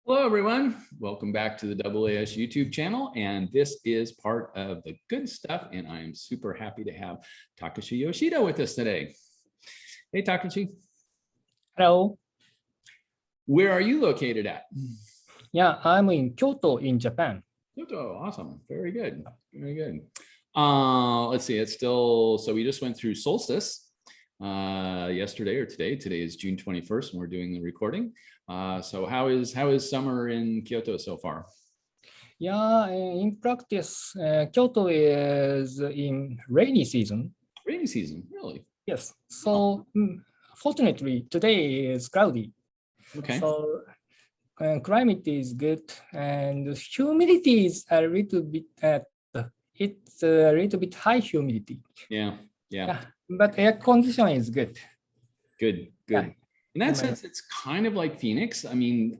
Hello, everyone. Welcome back to the AAS YouTube channel. And this is part of the good stuff. And I am super happy to have Takashi Yoshida with us today. Hey, Takashi. Hello. Where are you located at? Yeah, I'm in Kyoto in Japan. Kyoto, awesome. Very good. Very good. Let's see, it's still, so we just went through solstice yesterday or today. Today is June 21st and we're doing the recording. So how is summer in Kyoto so far? Yeah, in practice, Kyoto is in rainy season. Rainy season, really? Yes. So fortunately, today is cloudy. Okay. So climate is good and humidity is a little bit it's a little bit high humidity. Yeah. But air condition is good. Good. Yeah. In that sense, it's kind of like Phoenix. I mean,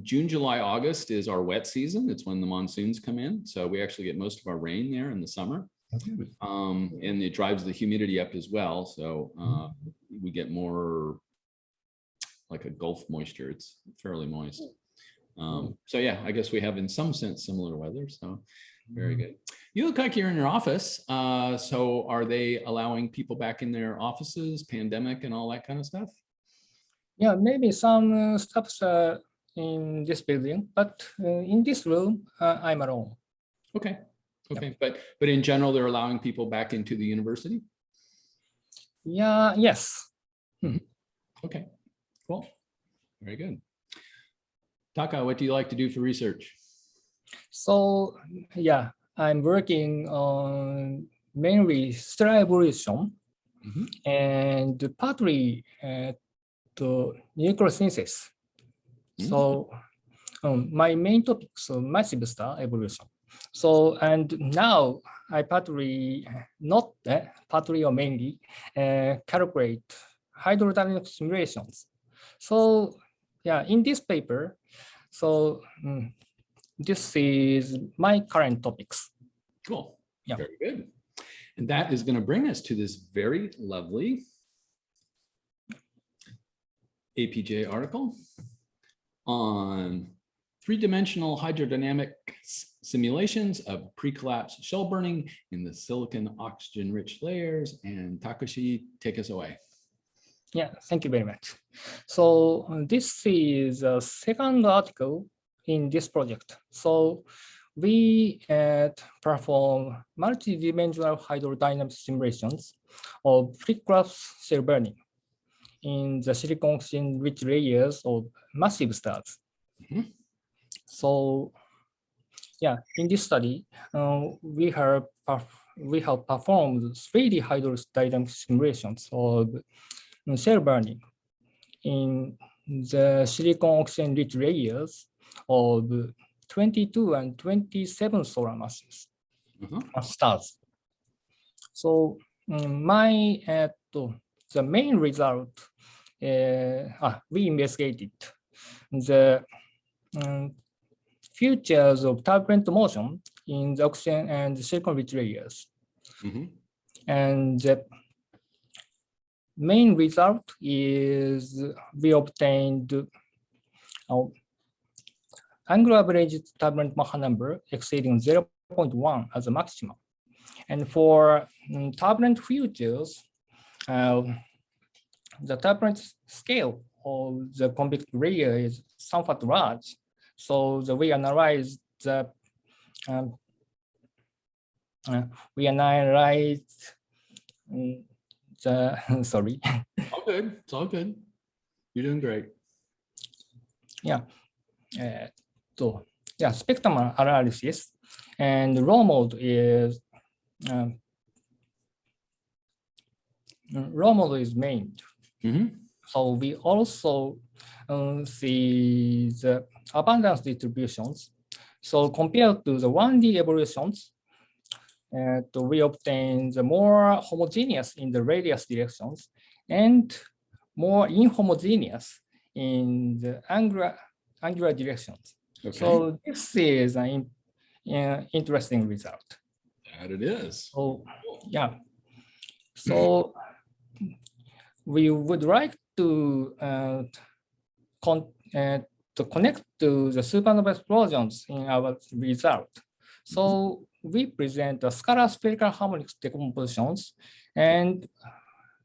June, July, August is our wet season. It's when the monsoons come in. So we actually get most of our rain there in the summer. And it drives the humidity up as well. So we get more like a Gulf moisture. It's fairly moist. So yeah, I guess we have in some sense similar weather. So very good. You look like you're in your office. So are they allowing people back in their offices, pandemic and all that kind of stuff? Yeah, maybe some stuffs in this building, but in this room, I'm alone. Okay. Yep. But in general, they're allowing people back into the university? Yeah, yes. Okay, cool. Very good. Taka, what do you like to do for research? So yeah, I'm working on mainly stellar evolution and partly to nucleosynthesis. So my main topic is massive star evolution. So and now I partly, not partly or mainly calculate hydrodynamic simulations. So yeah, in this paper, so this is my current topics. Cool. Yeah. Very good. And that is going to bring us to this very lovely APJ article on three-dimensional hydrodynamic simulations of pre-collapse shell burning in the silicon oxygen-rich layers. And Takashi, take us away. Yeah, thank you very much. So this is a second article in this project. So we perform multi-dimensional hydrodynamic simulations of pre-collapse shell burning in the silicon oxygen-rich layers of massive stars. So yeah, in this study, we have performed 3D hydrodynamic simulations of shell burning in the silicon oxygen-rich layers of 22 and 27 solar masses stars. So the main result, we investigated the features of turbulent motion in the oxygen and silicon-rich layers. And the main result is we obtained angular average turbulent Mach number exceeding 0.1 as a maximum. And for turbulent features, the turbulent scale of the convex layer is somewhat large. So we analyze the sorry. All good. It's all good. You're doing great. Yeah. Yeah, spectrum analysis and raw mode is main. So we also see the abundance distributions. So compared to the 1D evolutions, we obtain the more homogeneous in the radius directions and more inhomogeneous in the angular directions. Okay. So this is an interesting result. That it is. So yeah. So we would like to to connect to the supernova explosions in our result. So we present the scalar spherical harmonics decompositions, and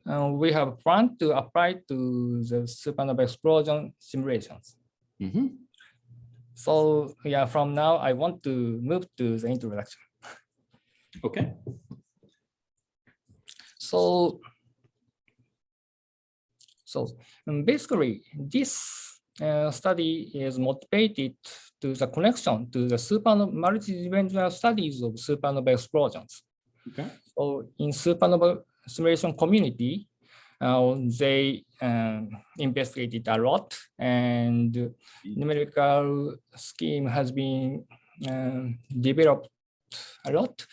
we have planned to apply to the supernova explosion simulations. So yeah, from now I want to move to the introduction. Okay. So basically, this study is motivated to the connection to the supernova multidimensional studies of supernova explosions. Okay. So in supernova simulation community, they investigated a lot, and numerical scheme has been developed a lot,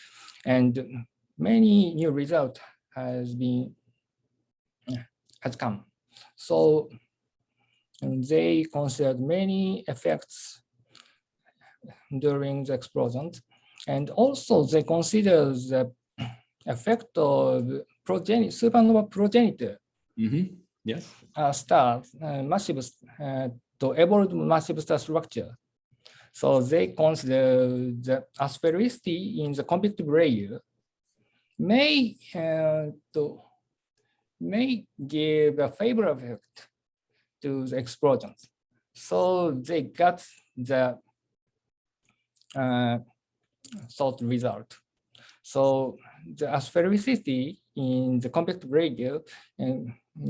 and many new results has come. So they considered many effects during the explosions, and also they consider the effect of supernova progenitor Yes. stars, massive to evolve massive star structure. So they consider the asphericity in the convective layer may give a favorable effect to the explosions. So they got the thought result. So the asphericity in the convective layer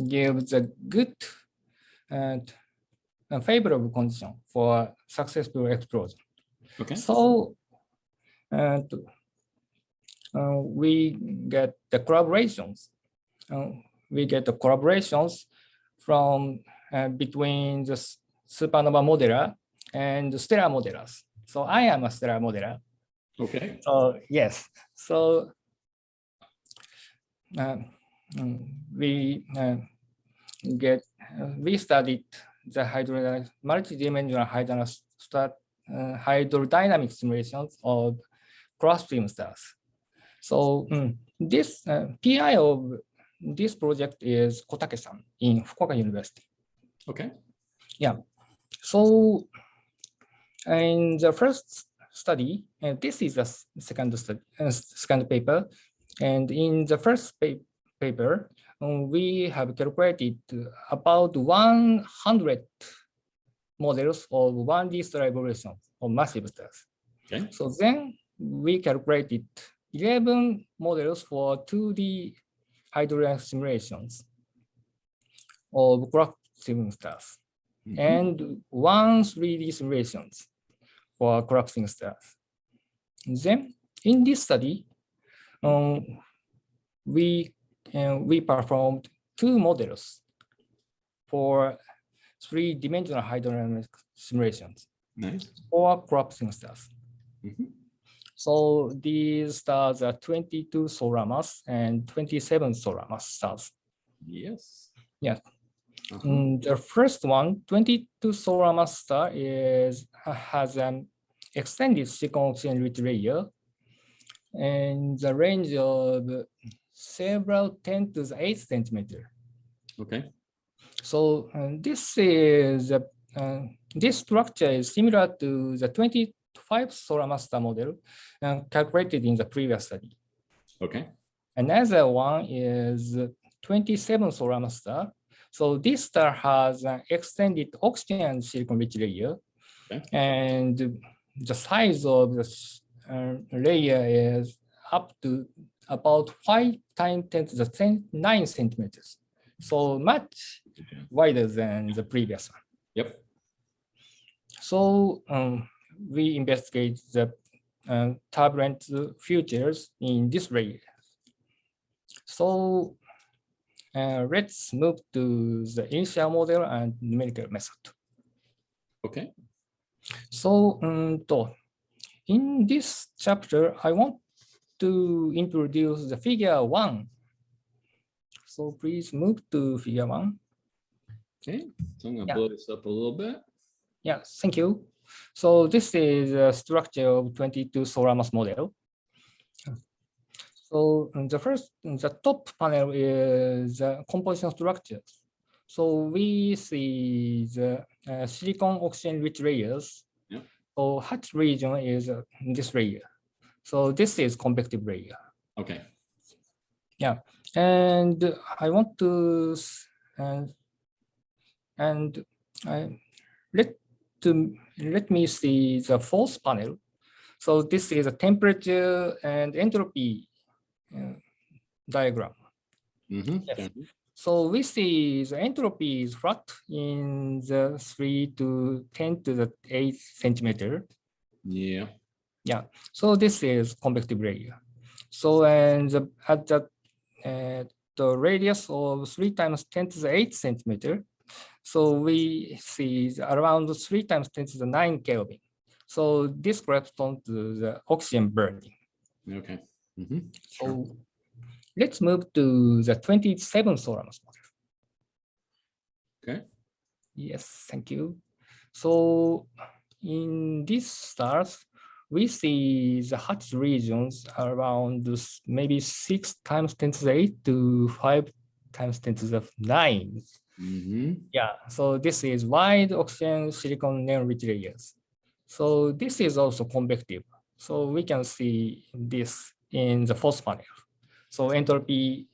gives a good and favorable condition for successful explosion. Okay. So we get the collaborations. From between the supernova modeler and the stellar modelers. So I am a stellar modeler. Okay. So yes. So we studied the multidimensional hydrodynamic simulations of cross-stream stars. So this PI of this project is Kotake-san in Fukuoka University. Okay. Yeah. So in the first study, and this is the second paper, and in the first paper, we have calculated about 100 models of 1D star evolution of massive stars. Okay. So then we calculated 11 models for 2D hydrodynamic simulations of collapsing stars, and 1 3D simulations for collapsing stars. Then in this study, we performed 2 models for 3-dimensional hydrodynamic simulations. Nice. For collapsing stars. So these stars are 22 solar mass and 27 solar mass stars. Yes. Yeah. The first one, 22 solar mass star, has an extended silicon oxygen-rich layer and the range of several 10 to the 8 centimeter. Okay. So this structure is similar to the 25 solar mass star model calculated in the previous study. Okay. Another one is 27 solar mass star. So this star has an extended oxygen and silicon-rich layer, and the size of the layer is up to about 5 times 10 to the 9 centimeters. So much wider than the previous one. Yep. So we investigate the turbulent features in this layer. So let's move to the initial model and numerical method. Okay. So in this chapter, I want to introduce the figure 1. So please move to figure 1. Okay. So I'm going to blow this up a little bit. Yeah, thank you. So this is a structure of 22 solar mass model. So the top panel is the composition structures. So we see the silicon oxygen-rich layers. Yep. So hot region is this layer. So this is convective layer. Okay. Yeah, and I want to let me see the fourth panel. So this is a temperature and entropy diagram. Mm-hmm. Yes. So we see the entropy is flat in the 3 to 10 to the 8 centimeter. Yeah. Yeah. So this is convective layer. So and at the radius of 3 times 10 to the 8 centimeter. So we see around 3 times 10 to the 9 Kelvin. So this corresponds to the oxygen burning. Okay. Mm-hmm. So let's move to the 27 Solarmas model. Okay. Yes, thank you. So in these stars, we see the hot regions around maybe 6 times 10 to the 8 to 5 times 10 to the 9. Mm-hmm. Yeah, so this is wide oxygen silicon neon-rich layers. So this is also convective. So we can see this in the fourth panel. So entropy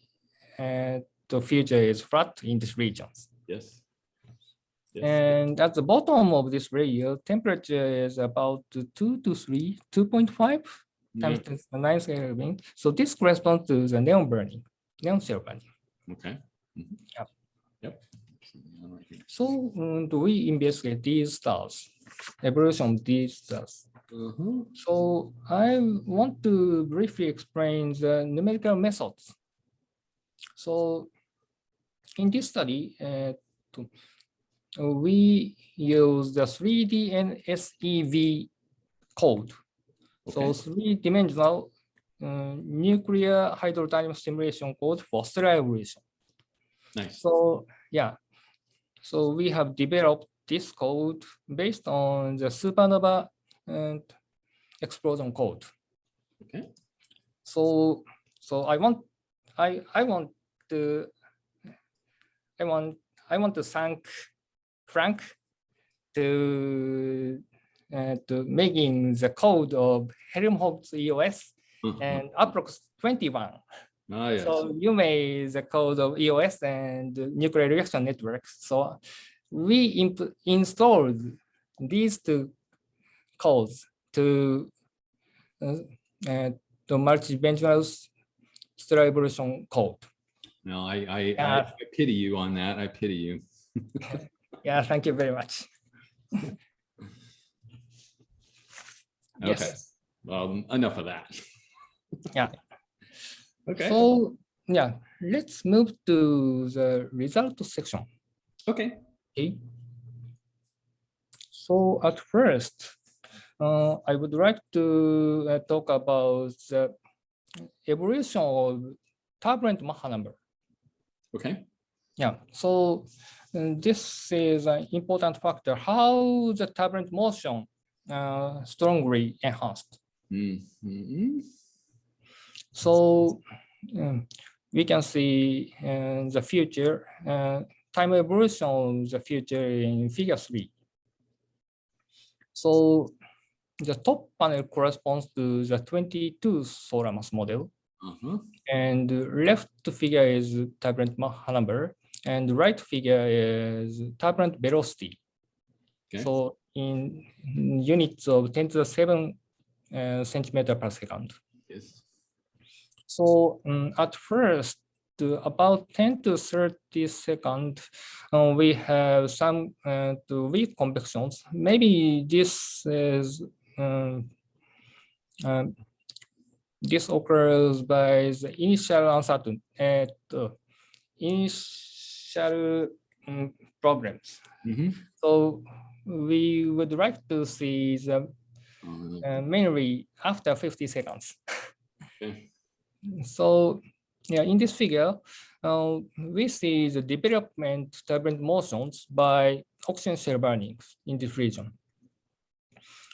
and the future is flat in these regions. Yes. Yes. And at the bottom of this layer, temperature is about 2 to 3, 2.5 times 10 to the 9 Kelvin. So this corresponds to the neon burning, neon shell burning. Okay. Mm-hmm. Yep. Yep. So do we investigate these stars, evolution of these stars? Mm-hmm. So I want to briefly explain the numerical methods. So in this study, we use the 3D and SEV code. So Okay. 3-dimensional nuclear hydrodynamic simulation code for stellar evolution. Nice. So yeah, so we have developed this code based on the supernova and explosion code. Okay. So I want to thank Frank to making the code of Helmholtz EOS and Approx 21. Ah, yes. So you made the code of EOS and nuclear reaction networks. So we installed these two codes to the multi-dimensional stellar evolution code. No, I pity you on that. I pity you. Yeah, thank you very much. Okay. Yes. Well, enough of that. Yeah. Okay. So yeah, let's move to the result section. Okay. Okay. So at first, I would like to talk about the evolution of turbulent Mach number. Okay. Yeah. So this is an important factor, how the turbulent motion strongly enhanced. Mm-hmm. So we can see the future, time evolution of the future in figure 3. So the top panel corresponds to the 22 solar mass model. And left figure is turbulent Mach number, and right figure is turbulent velocity. Okay. So in units of 10 to the 7 centimeter per second. Yes. So at first, about 10 to 30 seconds, we have some weak convections. Maybe this is this occurs by the initial uncertainty, initial problems. Mm-hmm. So we would like to see the mainly after 50 seconds. Okay. So yeah, in this figure, we see the development turbulent motions by oxygen shell burning in this region.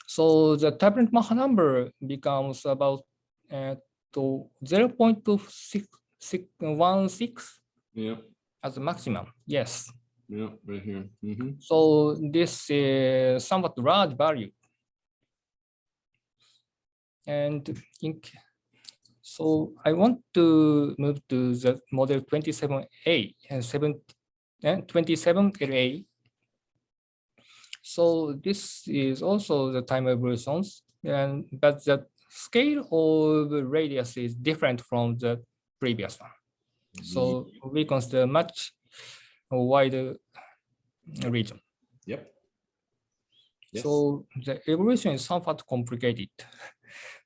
So the turbulent Mach number becomes about to 0.2616 Yeah. as a maximum. Yes. Yeah, right here. So this is somewhat large value. And so I want to move to the model 27A and 27LA. So this is also the time evolutions, but the scale of radius is different from the previous one. So we consider much wider region. Yep. Yes. So the evolution is somewhat complicated.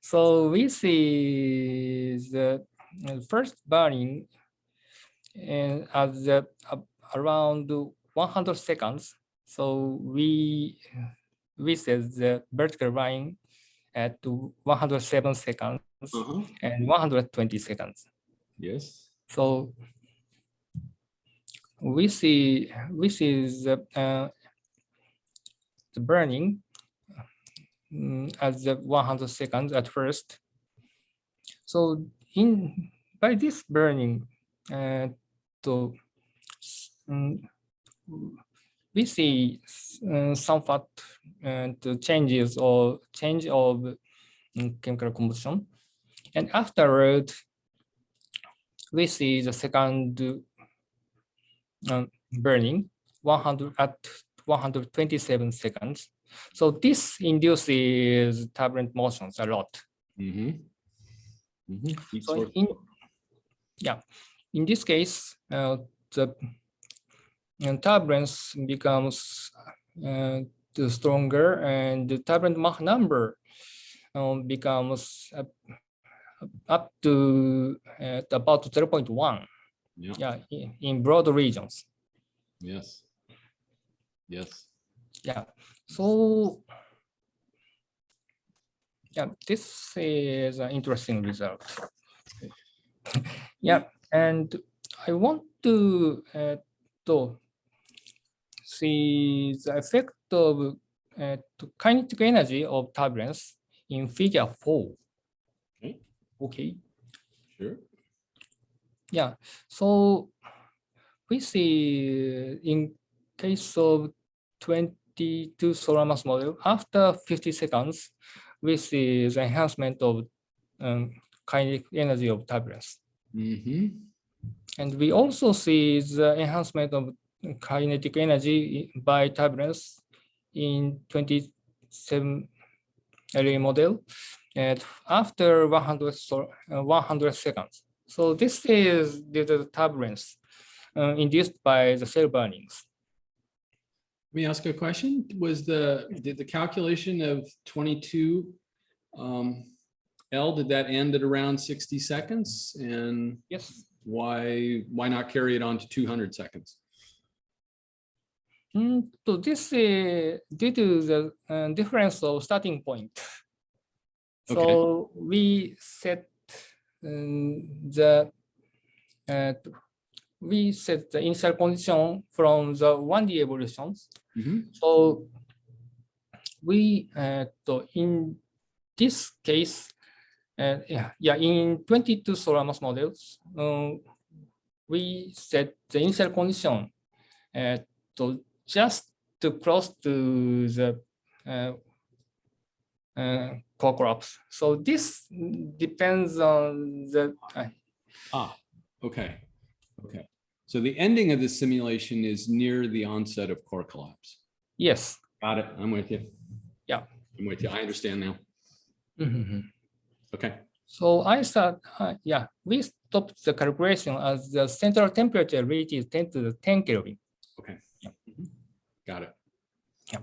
So we see the first burning at around 100 seconds. So we set the vertical line at 107 seconds and 120 seconds. Yes. So we see the burning at the 100 seconds at first. So by this burning, we see somewhat change of chemical composition, and afterward we see the second burning 100 at 127 seconds. So this induces turbulent motions a lot. So in this case, the turbulence becomes stronger, and the turbulent Mach number becomes up to about 0.1. Yeah, in broad regions. Yes. Yes. Yeah. So yeah, this is an interesting result. Yeah, and I want to see the effect of kinetic energy of turbulence in figure 4. Okay. Sure. Yeah. So we see in case of 22 solar mass model, after 50 seconds, we see the enhancement of kinetic energy of turbulence. And we also see the enhancement of kinetic energy by turbulence in 27 LA model and after 100 seconds. So this is due to the turbulence induced by the cell burnings. Let me ask a question. Did the calculation of 22 L, did that end at around 60 seconds? And yes, why not carry it on to 200 seconds? So this is due to the difference of starting point. So Okay. we set the initial condition from the 1D evolutions. So we in this case, in 22 solar mass models, we set the initial condition to just too close to the Precollapse. So this depends on the. Okay. So the ending of the simulation is near the onset of core collapse. Yes. Got it. I'm with you. Yeah. I'm with you. I understand now. Okay. So I thought, we stopped the calculation as the central temperature reaches 10 to the 10 Kelvin. Okay. Yeah. Got it. Yeah.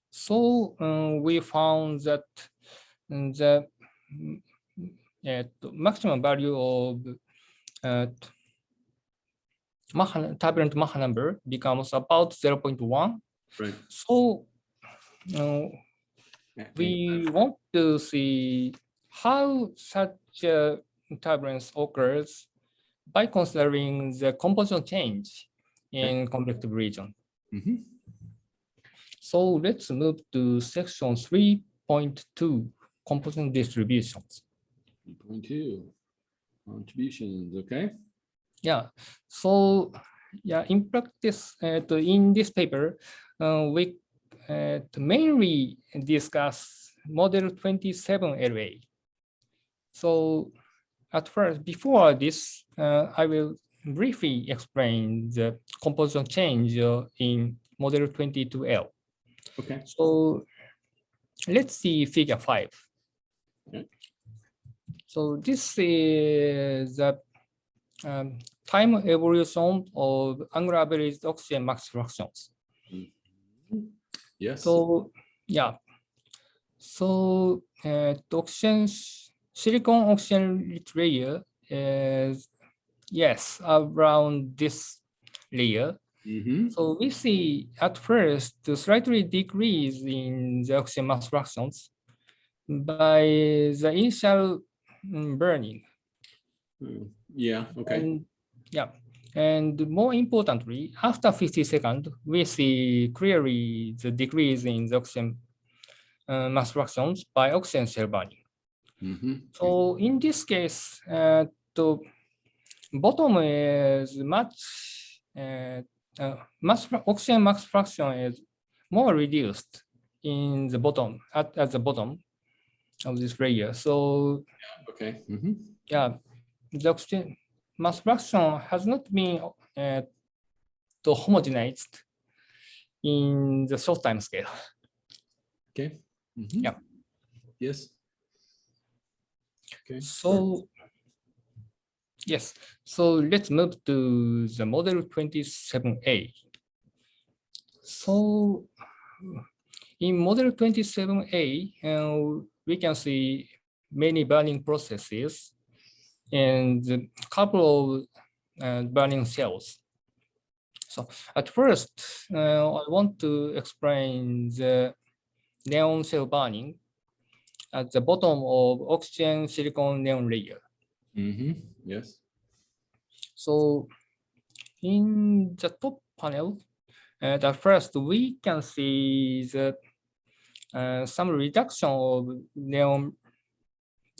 So we found that the maximum value of turbulent Mach number becomes about 0.1. Right. So we want to see how such turbulence occurs by considering the composition change in convective region. So let's move to section 3.2, composition distributions. 3.2, contributions, okay. Yeah, so in practice, in this paper, we mainly discuss model 27 LA. So at first, before this, I will briefly explain the composition change in model 22L. Okay. So let's see figure 5. Okay. So this is the time evolution of angular averaged oxygen mass fractions. Yes. So yeah, so the silicon oxygen rich layer is around this layer. So we see at first the slightly decrease in the oxygen mass fractions by the initial burning. Yeah, okay. And more importantly, after 50 seconds, we see clearly the decrease in the oxygen mass fractions by oxygen shell burning. So in this case, the bottom is much, oxygen mass fraction is more reduced in the bottom, at the bottom of this layer. So okay. Yeah, the oxygen mass fraction has not been homogenized in the short time scale. Okay. Yeah. Yes. Okay. So yes, so let's move to the model 27A. So in model 27A, we can see many burning processes and a couple of burning cells. So at first, I want to explain the neon cell burning at the bottom of oxygen silicon neon layer. Yes. So in the top panel, at first we can see the some reduction of neon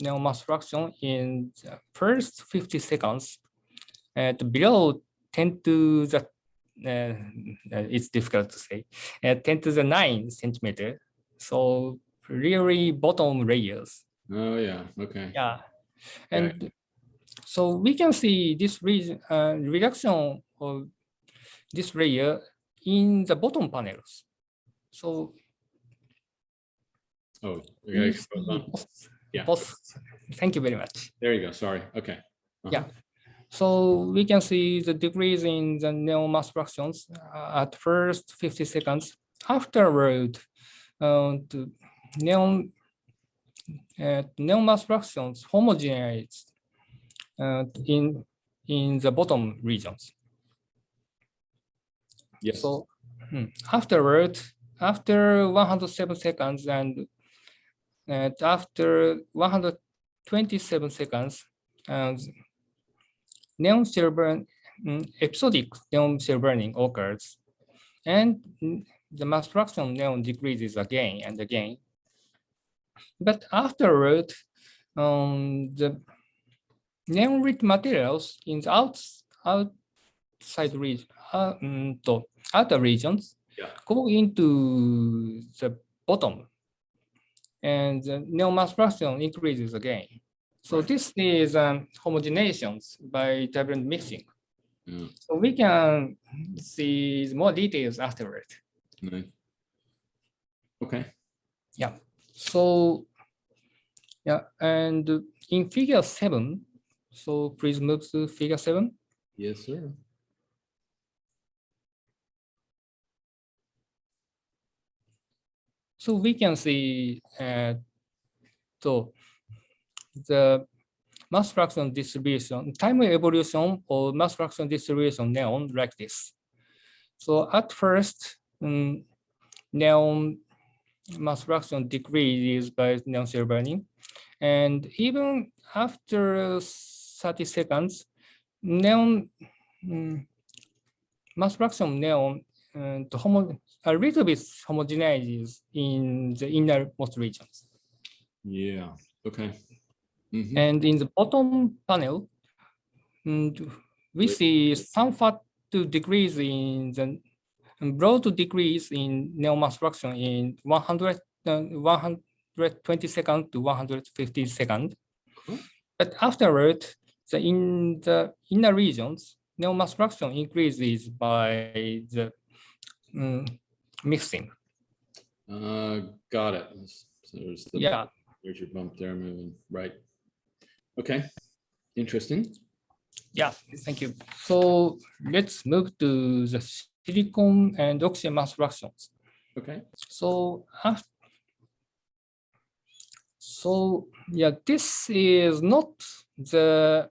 mass fraction in the first 50 seconds at below 10 to the it's difficult to say 10 to the 9 centimeter. So really bottom layers. Oh yeah. Okay. Yeah, and so we can see this reduction of this layer in the bottom panels. So okay. Yeah. Thank you very much. There you go. Sorry. Okay. Yeah. So we can see the decrease in the neon mass fractions at first 50 seconds. Afterward, the neon mass fractions homogenize in the bottom regions. Yes. So afterward, after 107 seconds and after 127 seconds, neon shell burn, episodic neon shell burning occurs, and the mass fraction neon decreases again and again. But afterward, the neon-rich materials in the outside region, outer regions go into the bottom, and the neon mass fraction increases again. So this is homogeneization by turbulent mixing. So we can see more details afterward. Okay. Yeah. So yeah, and in figure 7, so please move to figure 7. Yes, sir. So we can see the mass fraction distribution, time evolution of mass fraction distribution neon like this. So at first, neon mass fraction decreases by neon shell burning. And even after 30 seconds, neon mass fraction neon a little bit homogenizes in the innermost regions. Yeah, okay. And in the bottom panel, we see somewhat to decrease in the broad decrease in neon mass fraction in 120 seconds to 150 seconds. But afterward, in the inner regions, neon mass fraction increases by the mixing. Got it. So there's there's your bump there moving, right? Okay, interesting. Yeah, thank you. So let's move to the silicon and oxygen mass fractions. Okay. So this is not the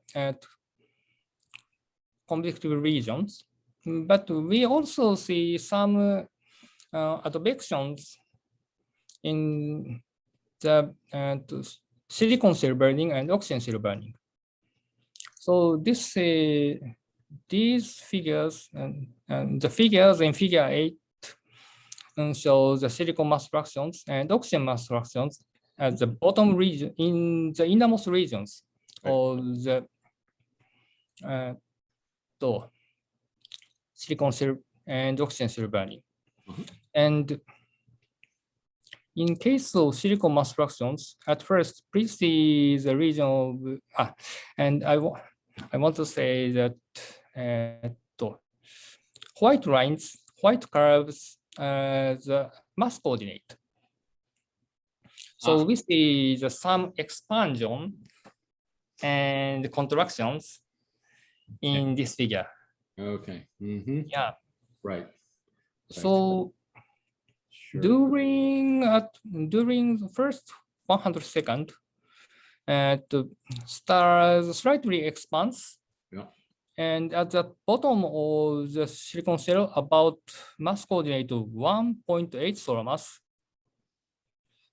convective regions, but we also see some advections in the silicon cell burning and oxygen cell burning. So these figures and the figures in figure 8 show the silicon mass fractions and oxygen mass fractions at the bottom region in the innermost regions of the silicon cell and oxygen cell burning. And in case of silicon mass fractions, at first, please see the region of, and I want to say that white lines, white curves, the mass coordinate. So we see some expansion and contractions in this figure. Okay. Yeah. Right. So during the first 100 seconds, the stars slightly expands. Yeah. And at the bottom of the silicon cell, about mass coordinate of 1.8 solar mass.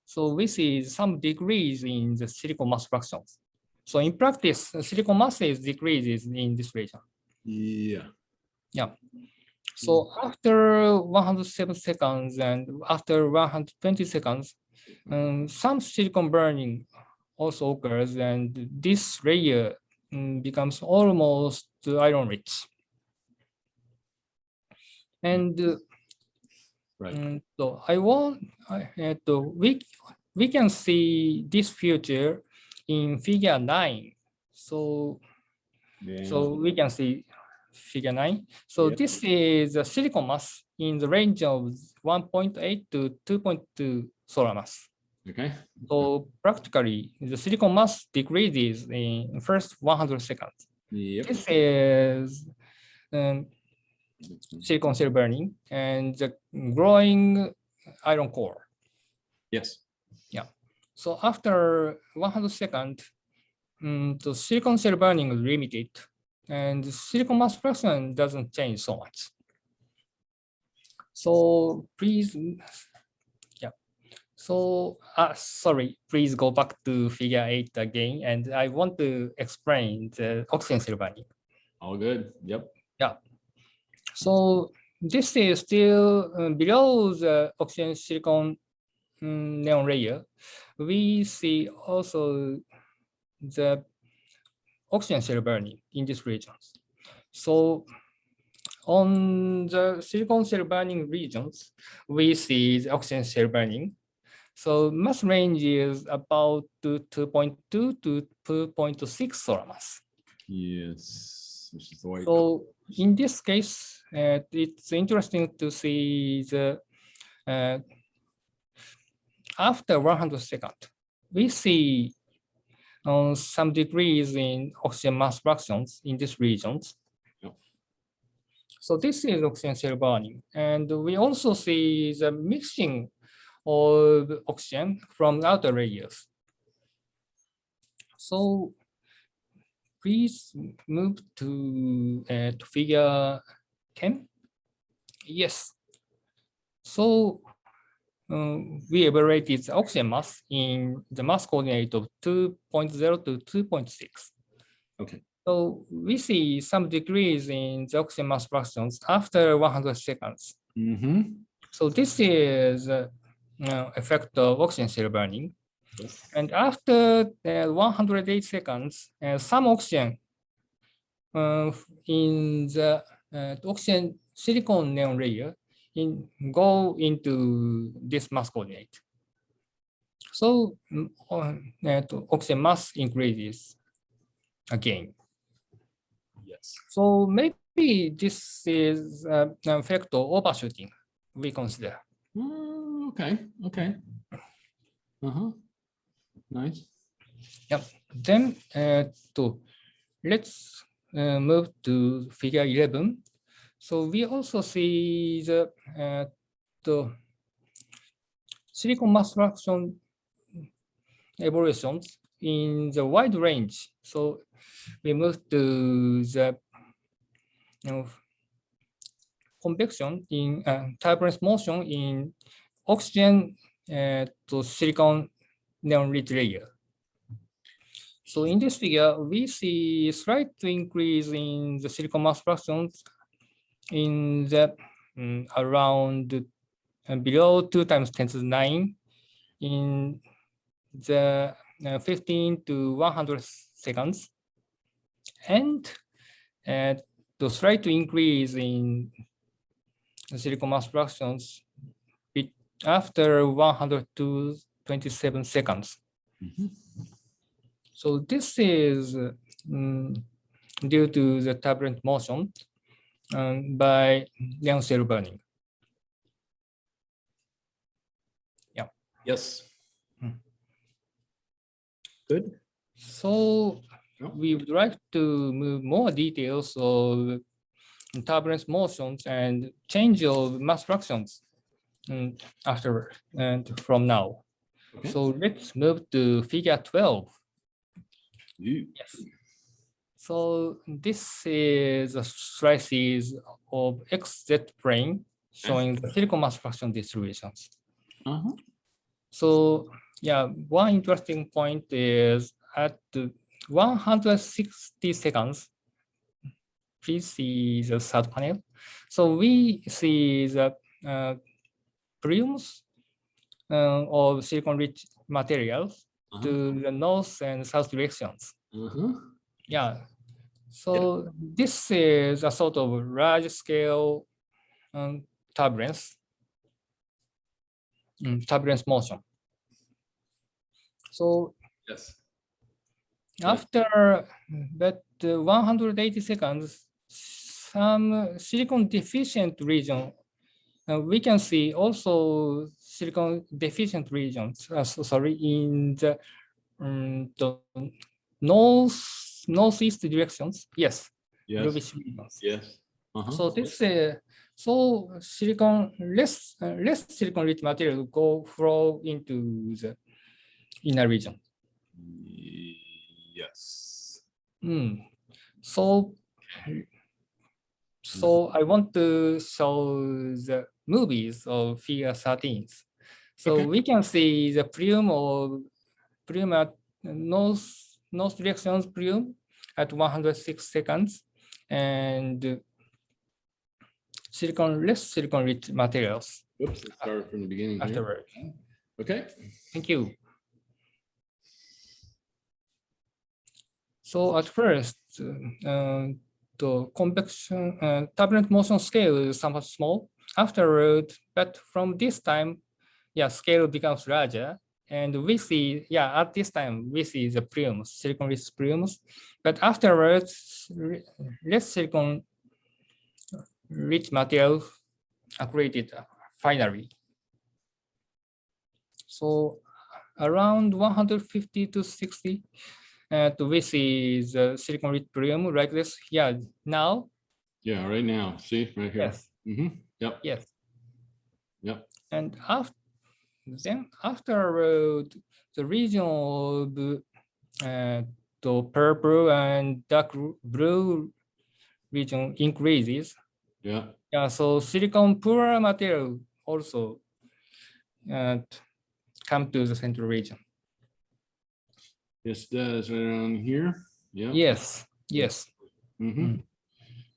So we see some decrease in the silicon mass fractions. So in practice, silicon masses decreases in this region. Yeah. Yeah. So after 107 seconds and after 120 seconds, some silicon burning also occurs, and this layer becomes almost iron rich. And so we can see this future in figure 9. So we can see figure 9. So this is a silicon mass in the range of 1.8 to 2.2 solar mass. Okay. So practically, the silicon mass decreases in first 100 seconds. Yep. This is silicon cell burning and the growing iron core. Yes. Yeah. So after 100 seconds, the silicon cell burning is limited, and the silicon mass fraction doesn't change so much. So please, So sorry, please go back to figure 8 again, and I want to explain the oxygen cell burning. All good. Yep. Yeah. So this is still below the oxygen silicon neon layer. We see also the oxygen cell burning in these regions. So on the silicon cell burning regions, we see the oxygen cell burning. So mass range is about 2.2 to 2.6 solar mass. Yes. This is the white. So in this case, it's interesting to see the after 100 seconds, we see some decrease in oxygen mass fractions in these regions. Yep. So this is oxygen cell burning, and we also see the mixing of oxygen from outer layers. So please move to figure 10. Yes. So we evaluated the oxygen mass in the mass coordinate of 2.0 to 2.6. Okay. So we see some decrease in the oxygen mass fractions after 100 seconds. So this is effect of oxygen cell burning. Yes. And after 108 seconds, some oxygen in the oxygen silicon neon layer go into this mass coordinate. So oxygen mass increases again. Yes. So maybe this is an effect of overshooting we consider. Okay. Okay. Nice. Yep. Then let's move to figure 11. So we also see the silicon mass fraction evolutions in the wide range. So we move to the convection in turbulence motion in oxygen to silicon neon-rich layer. So in this figure, we see slight increase in the silicon mass fractions in the around below 2 times 10 to the 9 in the 15 to 100 seconds, and the slight increase in the silicon mass fractions after 100 to 27 seconds. So this is due to the turbulent motion by neon cell burning. Yeah. Yes. Good. So we would like to move more details of turbulence motions and change of mass fractions after and from now. Okay. So let's move to figure 12. Yes. So this is a slices of XZ plane showing the silicon mass fraction distributions. So yeah, one interesting point is at 160 seconds, please see the third panel. So we see the plumes of silicon-rich materials to the north and south directions. Yeah, so this is a sort of large-scale turbulence motion. So yes, after that 180 seconds, some silicon deficient region, we can see also silicon deficient regions. In the northeast directions. Yes. Yes. Yes. So this so silicon less silicon rich material go flow into the inner region. Yes. So I want to show the movies of figure 13. So we can see the plume at north directions plume at 106 seconds and less silicon rich materials. Oops, let's start from the beginning afterward. Here. Okay. Thank you. So at first, the convection turbulent motion scale is somewhat small. Afterward, but from this time, scale becomes larger. And we see, at this time, we see the plumes, silicon-rich plumes. But afterwards, less silicon-rich material are created finally. So around 150 to 60, we see the silicon-rich plume like this. Yeah, now. Yeah, right now. See, right here. Yes. Yep. Yes. Yep. And after the region of the purple and dark blue region increases. Yeah. Yeah. So silicon poor material also come to the central region. Yes, does right around here. Yeah. Yes. Yes.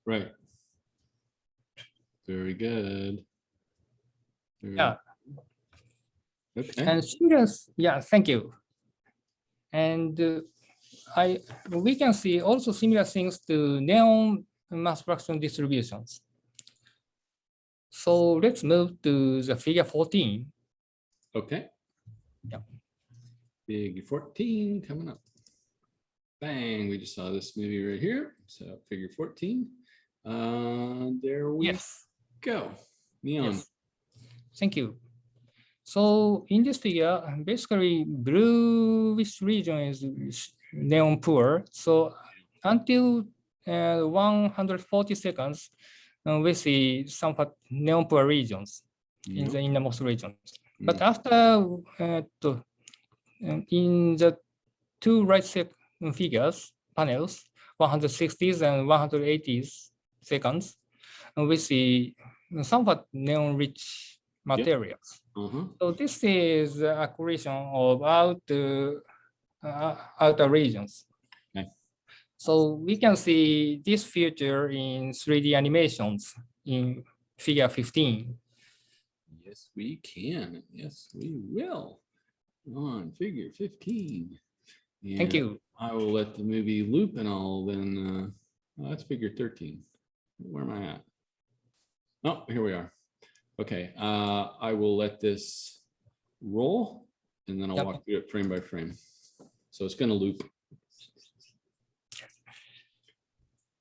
Right. Very good. Yeah. Okay. And thank you. And we can see also similar things to neon mass fraction distributions. So let's move to the figure 14. Okay. Yeah. Figure 14 coming up. Bang, we just saw this movie right here. So figure 14. There we go. Neon. Yes. Thank you. So in this figure, basically bluish region is neon poor. So until 140 seconds, we see somewhat neon poor regions in the innermost regions. But after in the two right figures, panels, 160s and 180s seconds, we see somewhat neon-rich materials. So this is the accretion of outer regions. Okay. So we can see this feature in 3D animations in figure 15. Yes, we can. Yes, we will. On figure 15. And thank you. I will let the movie loop and I'll then, that's figure 13. Where am I at? Oh, here we are. Okay, I will let this roll and then I'll walk through it frame by frame. So it's gonna loop.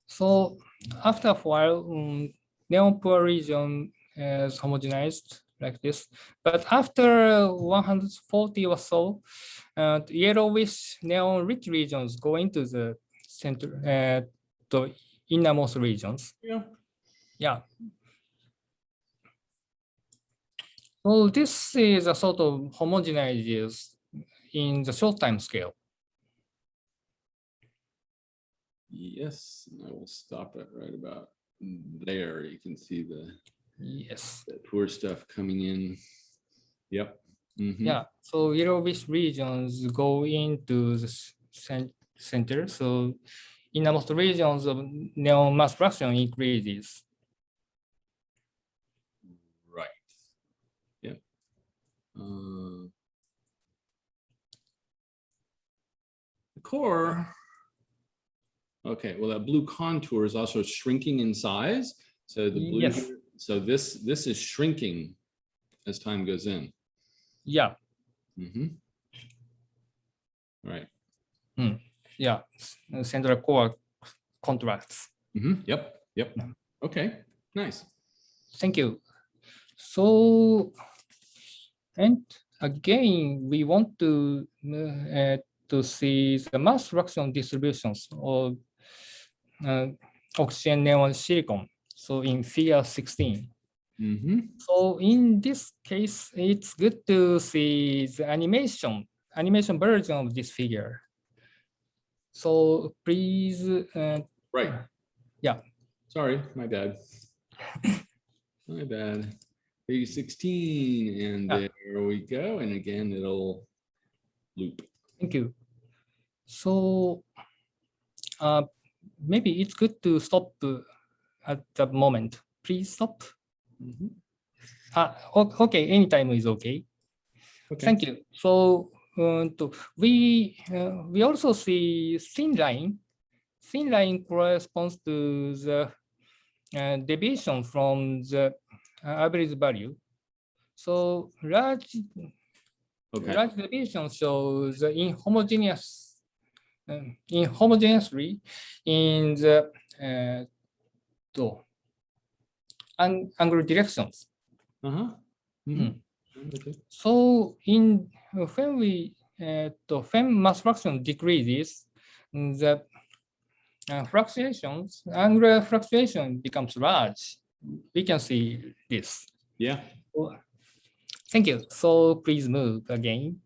So after a while, neon poor region is homogenized like this. But after 140 or so, yellowish neon rich regions go into the center, the innermost regions. Yeah. So this is a sort of homogenizes in the short time scale. Yes, I will stop it right about there. You can see the poor stuff coming in. Yep. Yeah, so yellowish regions go into the center. So innermost regions of neon mass fraction increases. Right. Yep. The core. Okay, well, that blue contour is also shrinking in size. So the blue here, so this is shrinking as time goes in. Yeah. Right. Yeah, central core contracts. Yep. Okay, nice. Thank you. So, and again, we want to see the mass fraction distributions of oxygen, neon, silicon. So in figure 16. So in this case, it's good to see the animation version of this figure. So please. Right. Yeah. Sorry, my bad. My bad. Figure 16, and there we go. And again, it'll loop. Thank you. So maybe it's good to stop at the moment. Please stop. Okay, anytime is okay. Thank you. So we also see thin line. Thin line corresponds to the deviation from the average value. So large deviation shows inhomogeneously in the angular directions. So when mass fraction decreases, the fluctuations, angular fluctuation becomes large. We can see this. Yeah. Thank you. So please move again.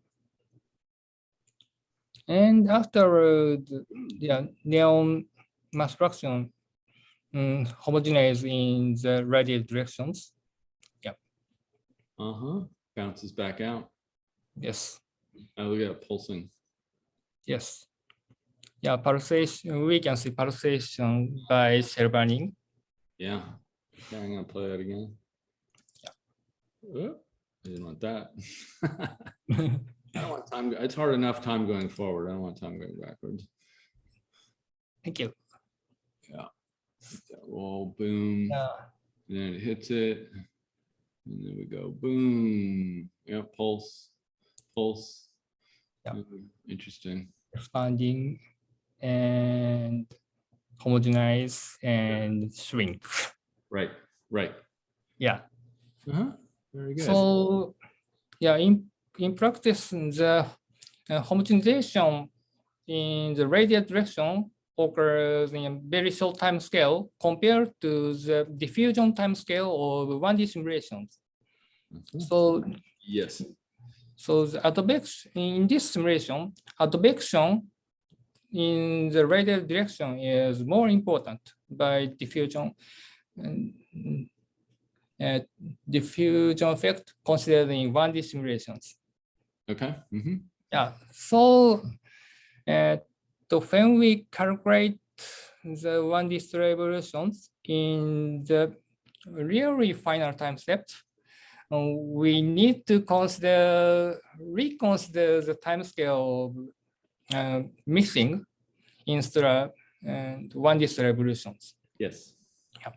And after the neon mass fraction homogeneous in the radial directions. Yeah. Bounces back out. Yes. Oh, look at it pulsing. Yes. Yeah, pulsation. We can see pulsation by cell burning. Yeah. Okay, I'm gonna play that again. Yeah. Oh, I didn't want that. I don't want time. It's hard enough time going forward. I don't want time going backwards. Thank you. Yeah. Wall, boom. Yeah. And then it hits it. And then we go boom. Yeah, pulse, pulse. Yeah. Interesting. Expanding and homogenize and shrink. Right, right. Yeah. Very good. So yeah, in practice, the homogenization in the radial direction occurs in a very short time scale compared to the diffusion time scale of 1D simulations. So yes. So the advection in this simulation, advection in the radial direction is more important by diffusion diffusion effect considered in 1D simulations. Okay. Yeah. So when we calculate the 1D distributions in the really final time steps, we need to reconsider the time scale of missing in 1D distributions. Yes. Yeah.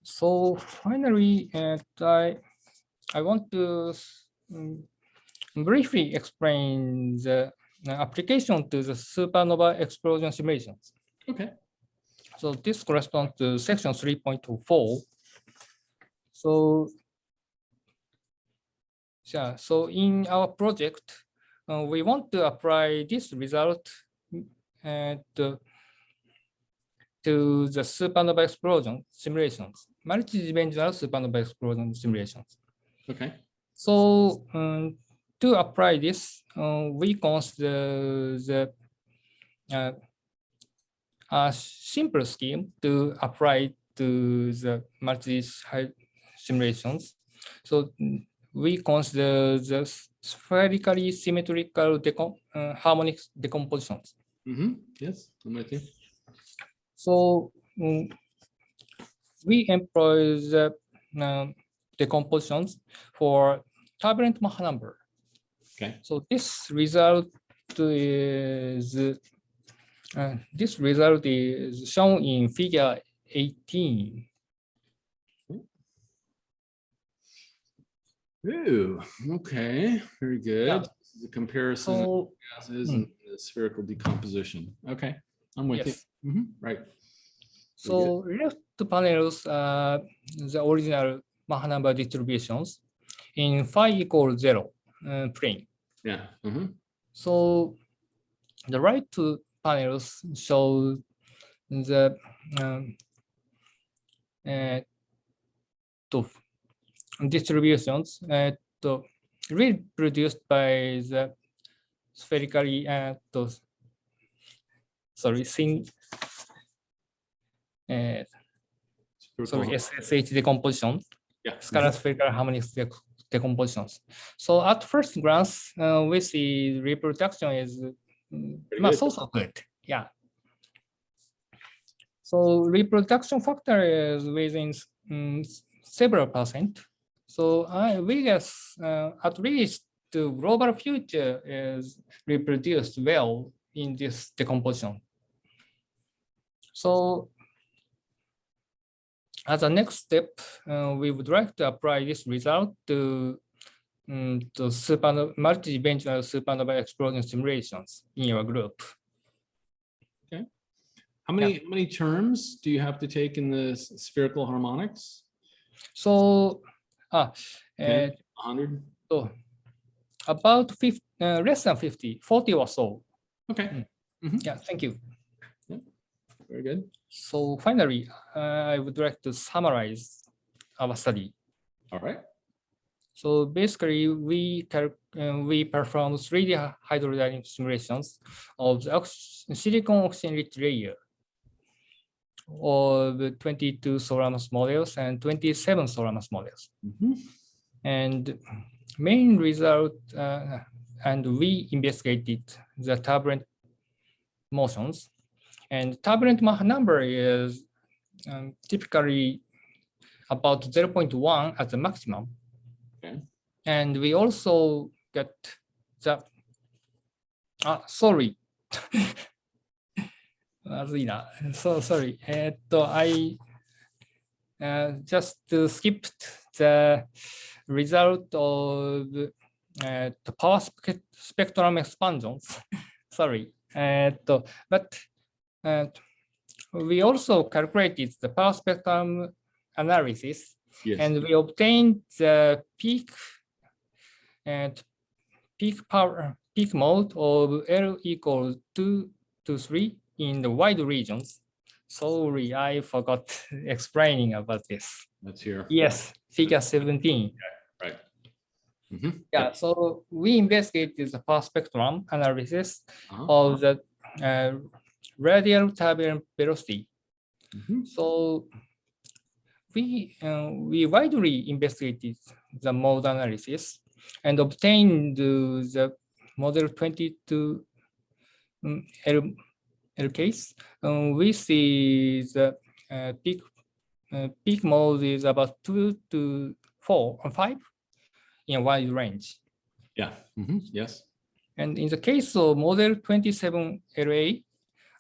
So finally, I want to briefly explain the application to the supernova explosion simulations. Okay. So this corresponds to section 3.4. So yeah, so in our project, we want to apply this result to the supernova explosion simulations, multidimensional supernova explosion simulations. Okay. So to apply this, we consider a simple scheme to apply to the multi simulations. So we consider the spherically symmetrical harmonic decompositions. Yes, I'm with you. So we employ the decompositions for turbulent Mach number. Okay. So this result is shown in figure 18. Ooh, okay, very good. Yeah. This is a comparison So, of gases and the spherical decomposition. Okay, I'm with yes. you. Right. So left panels the original Mach number distributions in phi equals 0 plane. Yeah. So the right two panels show the distributions reproduced by the spherically SSH decomposition, scalar spherical harmonic decompositions. So at first glance, we see reproduction is so good. Yeah. So reproduction factor is within several percent. So we guess at least the global future is reproduced well in this decomposition. So as a next step, we would like to apply this result to multi-dimensional supernova explosion simulations in your group. Okay. How many terms do you have to take in the spherical harmonics? So 100? So about 50, less than 50, 40 or so. Okay. Yeah, thank you. Yeah. Very good. So finally, I would like to summarize our study. All right. So basically, we perform 3D hydrodynamic simulations of the silicon oxygen-rich layer of 22 solar mass models and 27 solar mass models. And main result, and we investigated the turbulent motions. And turbulent Mach number is typically about 0.1 at the maximum. Okay. And we also get the, sorry. まずいな。So sorry. I just skipped the result of power spectrum expansions. Sorry. But we also calculated the power spectrum analysis, Yes. and we obtained the peak mode of L equals 2 to 3 in the wide regions. Sorry, I forgot explaining about this. That's here. Yes, figure 17. Right. Mhm. Yeah, so we investigated the power spectrum analysis Uh-huh. of the radial turbulent velocity. Mhm. So we widely investigated the mode analysis and obtained the model 22 L case. We see the peak mode is about 2 to 4 or 5 in a wide range. Yeah. Mhm. Yes. And in the case of model 27 LA,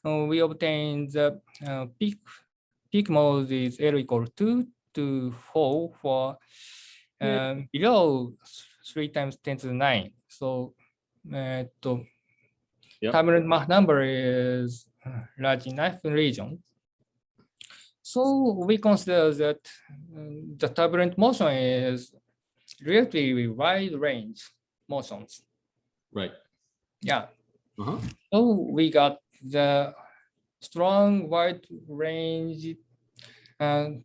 we obtained the peak mode is L equal 2 to 4 for below 3 times 10 to the 9. So turbulent Mach number is large enough region. So we consider that the turbulent motion is relatively wide range motions. Right. Yeah. Uh-huh. So we got the strong wide range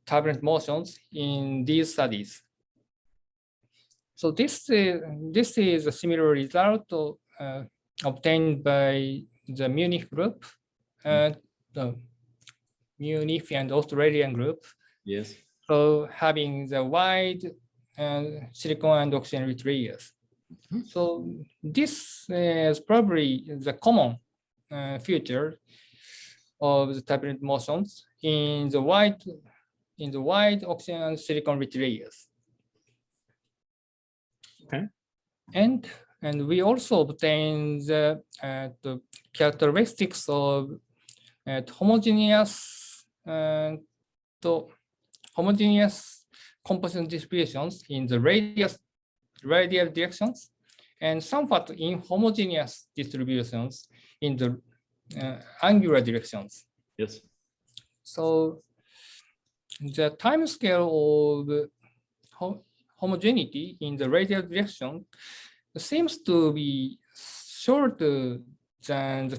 turbulent motions in these studies. So this is a similar result obtained by the Munich group and the Munich and Australian group. Yes. So having the wide silicon and oxygen rich layers. So this is probably the common feature of the turbulent motions in the wide oxygen and silicon rich layers. Okay. And we also obtain the characteristics of homogeneous composition distributions in the radial directions and somewhat inhomogeneous distributions in the angular directions. Yes. So the time scale of homogeneity in the radial direction seems to be shorter than the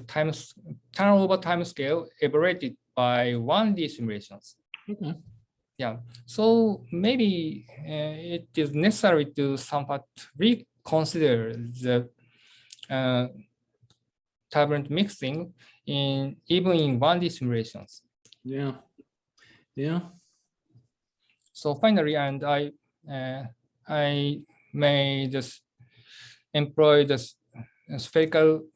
turnover time scale evaluated by 1D simulations. Okay. Yeah, so maybe it is necessary to somewhat reconsider the turbulent mixing even in 1D simulations. Yeah. Yeah. So finally, and I may just employ the spherical,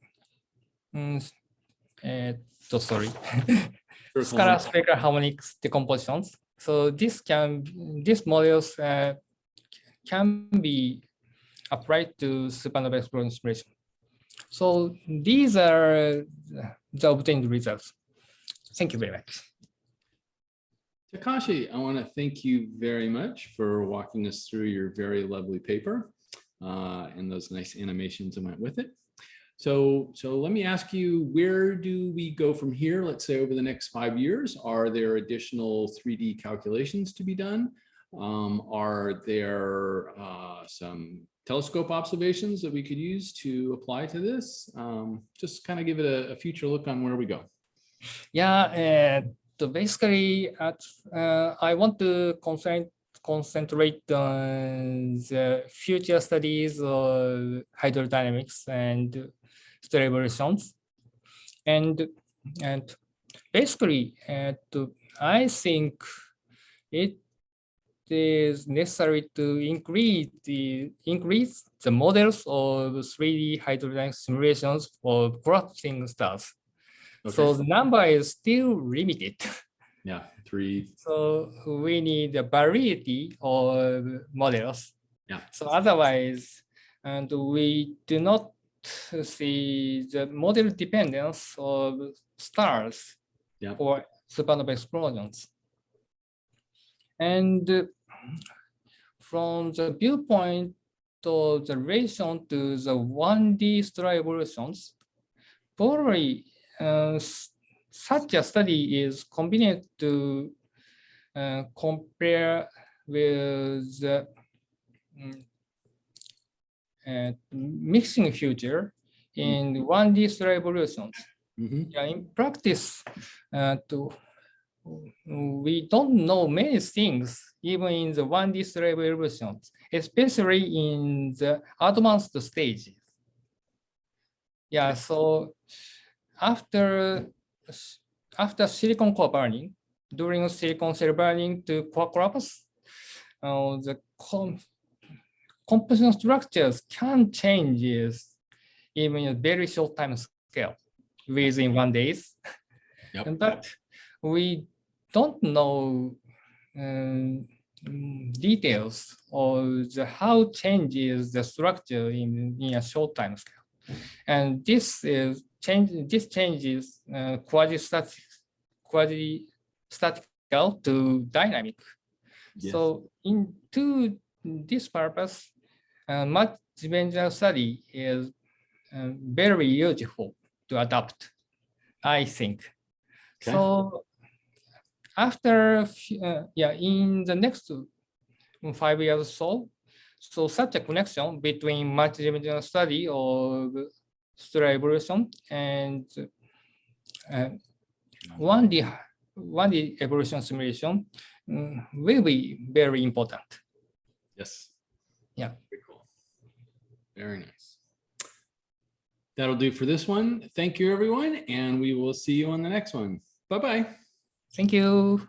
sorry, scalar spherical harmonics decompositions. So these models can be applied to supernova explosion simulation. So these are the obtained results. Thank you very much. Takashi, I want to thank you very much for walking us through your very lovely paper and those nice animations that went with it. So let me ask you, where do we go from here? Let's say over the next 5 years, are there additional 3D calculations to be done? Are there some telescope observations that we could use to apply to this? Just kind of give it a future look on where we go. Yeah, so basically, I want to concentrate on the future studies of hydrodynamics and stellar evolutions, and basically, I think it is necessary to increase the models of 3D hydrodynamic simulations for collapsing stars. Okay. So the number is still limited. Yeah, 3. So we need a variety of models. Yeah. So otherwise, and we do not see the model dependence of stars for supernova explosions. And from the viewpoint of the relation to the 1D stellar evolutions, probably such a study is convenient to compare with the mixing future in 1D stellar evolutions. In practice, we don't know many things, even in the 1D stellar evolutions, especially in the advanced stages. So after silicon core burning, during silicon cell burning to core collapse, the composition structures can change even in a very short time scale, within 1 day. But we don't know details of how changes the structure in a short time scale. And this changes quasi-statical to dynamic. So to this purpose, multidimensional study is very useful to adopt, I think. So after, in the next 5 years or so such a connection between multidimensional study of stellar evolution and 1D evolution simulation will be very important. Yes. Yeah. Very cool. Very nice. That'll do for this one. Thank you, everyone, and we will see you on the next one. Bye-bye. Thank you.